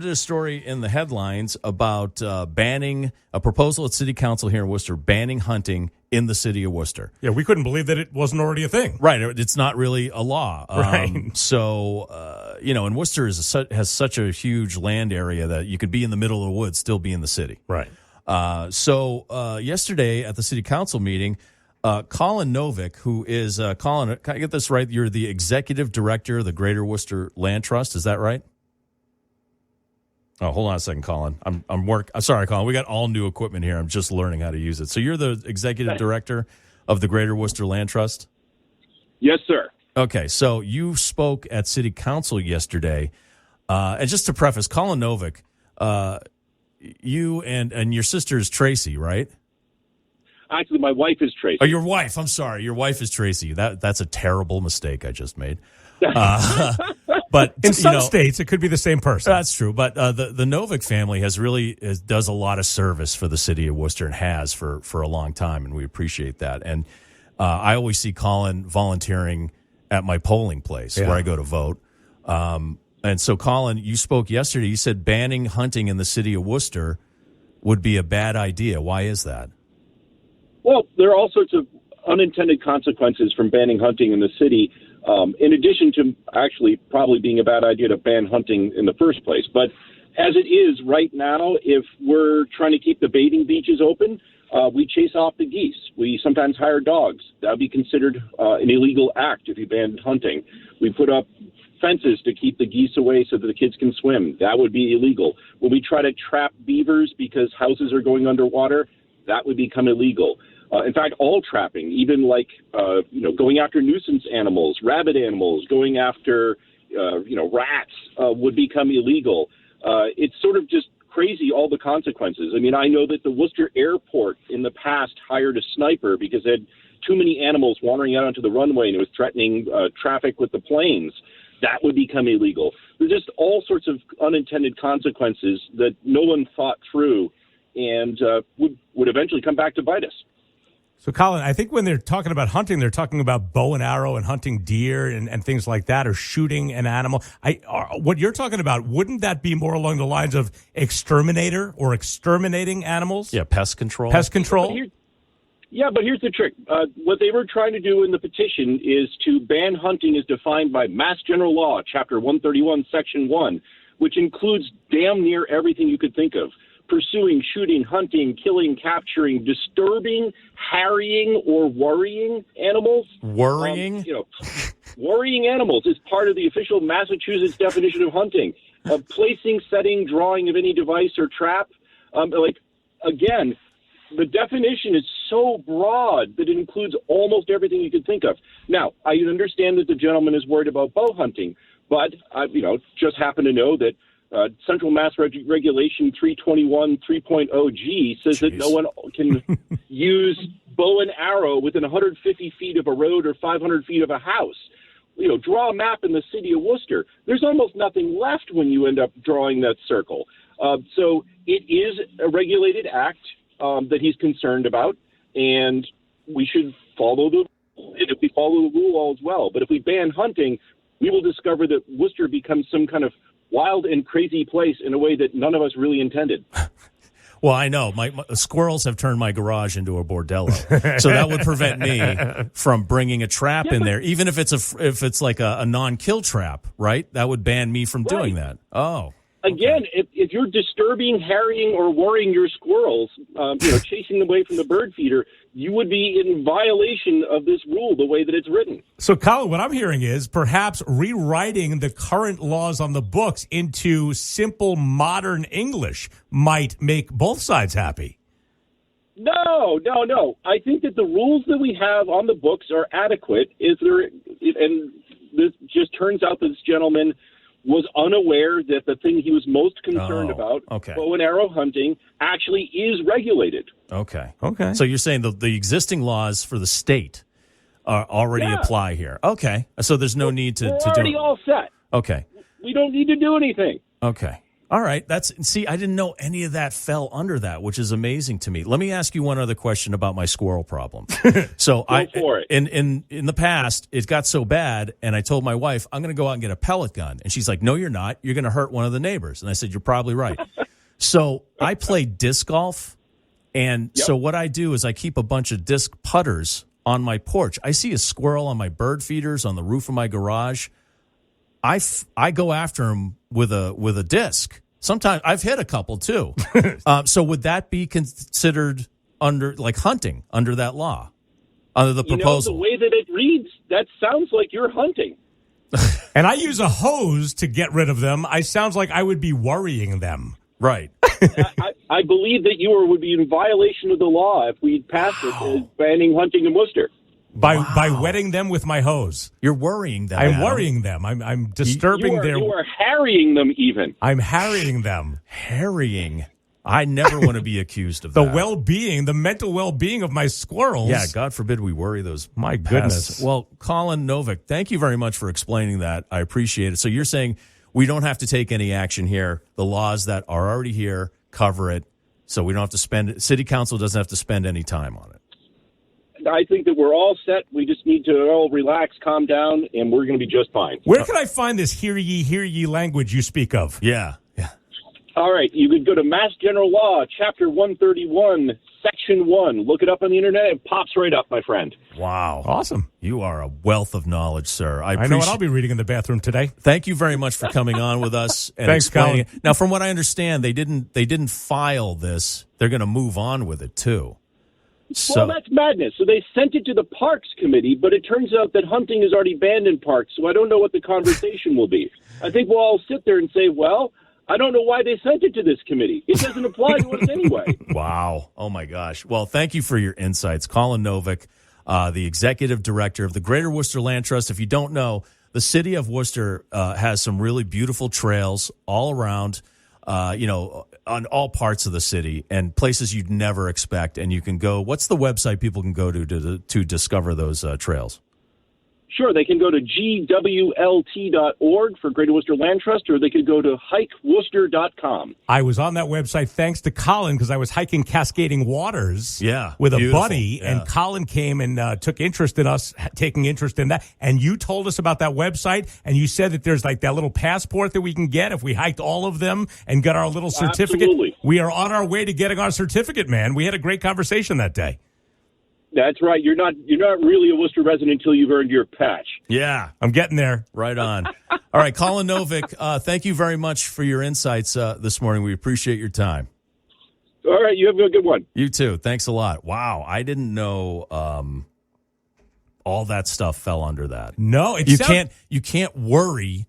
A story in the headlines about banning a proposal at City Council here in Worcester, banning hunting in the city of Worcester. Yeah, we couldn't believe that it wasn't already a thing. Right. It's not really a law. Right. And Worcester has such a huge land area that you could be in the middle of the woods, still be in the city. Right. Yesterday at the City Council meeting, Colin Novick, who is, Colin, can I get this right? You're the executive director of the Greater Worcester Land Trust. Is that right? Oh, hold on a second, Colin. I'm sorry, Colin. We got all new equipment here. I'm just learning how to use it. So you're the executive director of the Greater Worcester Land Trust? Yes, sir. Okay. So you spoke at City Council yesterday. And just to preface, Colin Novick, you and your sister is Tracy, right? Actually, my wife is Tracy. Oh, your wife. I'm sorry. Your wife is Tracy. That's a terrible mistake I just made. But in some states, it could be the same person. That's true. But the Novick family does a lot of service for the city of Worcester and has for a long time, and we appreciate that. And I always see Colin volunteering at my polling place where I go to vote. And so, Colin, you spoke yesterday. You said banning hunting in the city of Worcester would be a bad idea. Why is that? Well, there are all sorts of unintended consequences from banning hunting in the city. In addition to actually probably being a bad idea to ban hunting in the first place. But as it is right now, if we're trying to keep the bathing beaches open, we chase off the geese. We sometimes hire dogs. That would be considered an illegal act if you banned hunting. We put up fences to keep the geese away so that the kids can swim. That would be illegal. When we try to trap beavers because houses are going underwater, that would become illegal. In fact, all trapping, even like, going after nuisance animals, rabid animals, going after, rats would become illegal. It's sort of just crazy, all the consequences. I mean, I know that the Worcester Airport in the past hired a sniper because they had too many animals wandering out onto the runway and it was threatening traffic with the planes. That would become illegal. There's just all sorts of unintended consequences that no one thought through and would eventually come back to bite us. So, Colin, I think when they're talking about hunting, they're talking about bow and arrow and hunting deer and things like that, or shooting an animal. What you're talking about, wouldn't that be more along the lines of exterminator or exterminating animals? Yeah, pest control. Pest control? But here's the trick. What they were trying to do in the petition is to ban hunting as defined by Mass General Law, Chapter 131, Section 1, which includes damn near everything you could think of. Pursuing, shooting, hunting, killing, capturing, disturbing, harrying, or worrying animals. Worrying? Worrying animals is part of the official Massachusetts definition of hunting. Placing, setting, drawing of any device or trap. Again, the definition is so broad that it includes almost everything you could think of. Now, I understand that the gentleman is worried about bow hunting, but I just happen to know that Central Mass Regulation 321 3.0G says that no one can use bow and arrow within 150 feet of a road or 500 feet of a house. Draw a map in the city of Worcester. There's almost nothing left when you end up drawing that circle. So it is a regulated act that he's concerned about, and we should follow the rule. And if we follow the rule, all is well. But if we ban hunting, we will discover that Worcester becomes some kind of wild and crazy place in a way that none of us really intended. Well, I know. My squirrels have turned my garage into a bordello, so that would prevent me from bringing a trap in there, even if it's like a non-kill trap, right? That would ban me from doing that. Oh. Again, if you're disturbing, harrying, or worrying your squirrels, chasing them away from the bird feeder, you would be in violation of this rule the way that it's written. So, Colin, what I'm hearing is perhaps rewriting the current laws on the books into simple modern English might make both sides happy. No. I think that the rules that we have on the books are adequate. And this just turns out that this gentleman was unaware that the thing he was most concerned about, bow and arrow hunting, actually is regulated. Okay. So you're saying the existing laws for the state already apply here. Okay. So there's no need to do it. We're already all set. Okay. We don't need to do anything. Okay. All right. See, I didn't know any of that fell under that, which is amazing to me. Let me ask you one other question about my squirrel problem. So Go for it. In the past, it got so bad, and I told my wife, I'm going to go out and get a pellet gun. And she's like, no, you're not. You're going to hurt one of the neighbors. And I said, you're probably right. So I play disc golf. And so what I do is I keep a bunch of disc putters on my porch. I see a squirrel on my bird feeders on the roof of my garage. I go after him with a disc. Sometimes I've hit a couple too. So would that be considered under hunting under that law, under the proposal? The way that it reads, that sounds like you're hunting. And I use a hose to get rid of them. I sounds like I would be worrying them. Right. I believe that you would be in violation of the law if we passed it banning hunting in Worcester. By wetting them with my hose. You're worrying them. I'm worrying them. I'm disturbing You are harrying them even. I'm harrying them. Harrying. I never want to be accused of the that. well-being, the mental well-being of my squirrels. Yeah, God forbid we worry those. My goodness. pests. Well, Colin Novick, thank you very much for explaining that. I appreciate it. So you're saying we don't have to take any action here. The laws that are already here cover it, so we don't have to spend. City Council doesn't have to spend any time on it. I think that we're all set. We just need to all relax, calm down, and we're going to be just fine. Where can I find this hear ye language you speak of? Yeah. All right. You could go to Mass General Law, Chapter 131, Section 1. Look it up on the internet. It pops right up, my friend. Wow. Awesome. You are a wealth of knowledge, sir. I know what I'll be reading in the bathroom today. Thank you very much for coming on with us and Thanks, explaining Colin. it. Now, from what I understand, they didn't file this. They're going to move on with it, too. Well, that's madness. So they sent it to the Parks Committee, but it turns out that hunting is already banned in parks, so I don't know what the conversation will be. I think we'll all sit there and say, well, I don't know why they sent it to this committee. It doesn't apply to us anyway. Wow. Oh, my gosh. Well, thank you for your insights. Colin Novick, the executive director of the Greater Worcester Land Trust. If you don't know, the city of Worcester has some really beautiful trails all around, on all parts of the city and places you'd never expect. And you can go, what's the website people can go to discover those trails? Sure, they can go to gwlt.org for Greater Worcester Land Trust, or they could go to hikeworcester.com. I was on that website thanks to Colin because I was hiking Cascading Waters with a buddy, and Colin came and took interest in us taking interest in that. And you told us about that website, and you said that there's like that little passport that we can get if we hiked all of them and got our little certificate. Absolutely. We are on our way to getting our certificate, man. We had a great conversation that day. That's right. You're not really a Worcester resident until you've earned your patch. Yeah. I'm getting there. Right on. All right, Colin Novick, thank you very much for your insights this morning. We appreciate your time. All right, you have a good one. You too. Thanks a lot. Wow, I didn't know all that stuff fell under that. No, you can't worry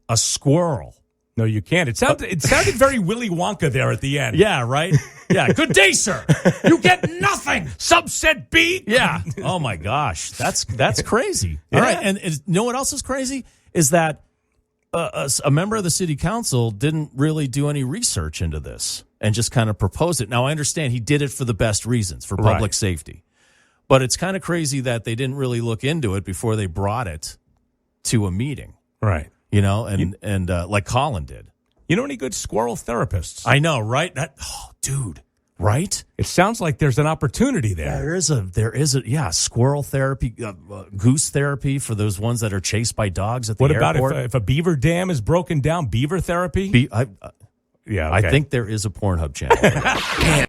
a squirrel. No, you can't. It sounded very Willy Wonka there at the end. Yeah, right? Yeah. Good day, sir. You get nothing. Subset B. Yeah. Oh my gosh. That's crazy. Yeah. All right. And you know what else is crazy? Is that a member of the city council didn't really do any research into this and just kind of proposed it. Now, I understand he did it for the best reasons, for public safety. But it's kind of crazy that they didn't really look into it before they brought it to a meeting. Right. You know, and like Colin did. You know any good squirrel therapists? I know, right? Dude, right? It sounds like there's an opportunity there. There is a squirrel therapy, goose therapy for those ones that are chased by dogs at the airport. What about if a beaver dam is broken down? Beaver therapy? I think there is a Pornhub channel.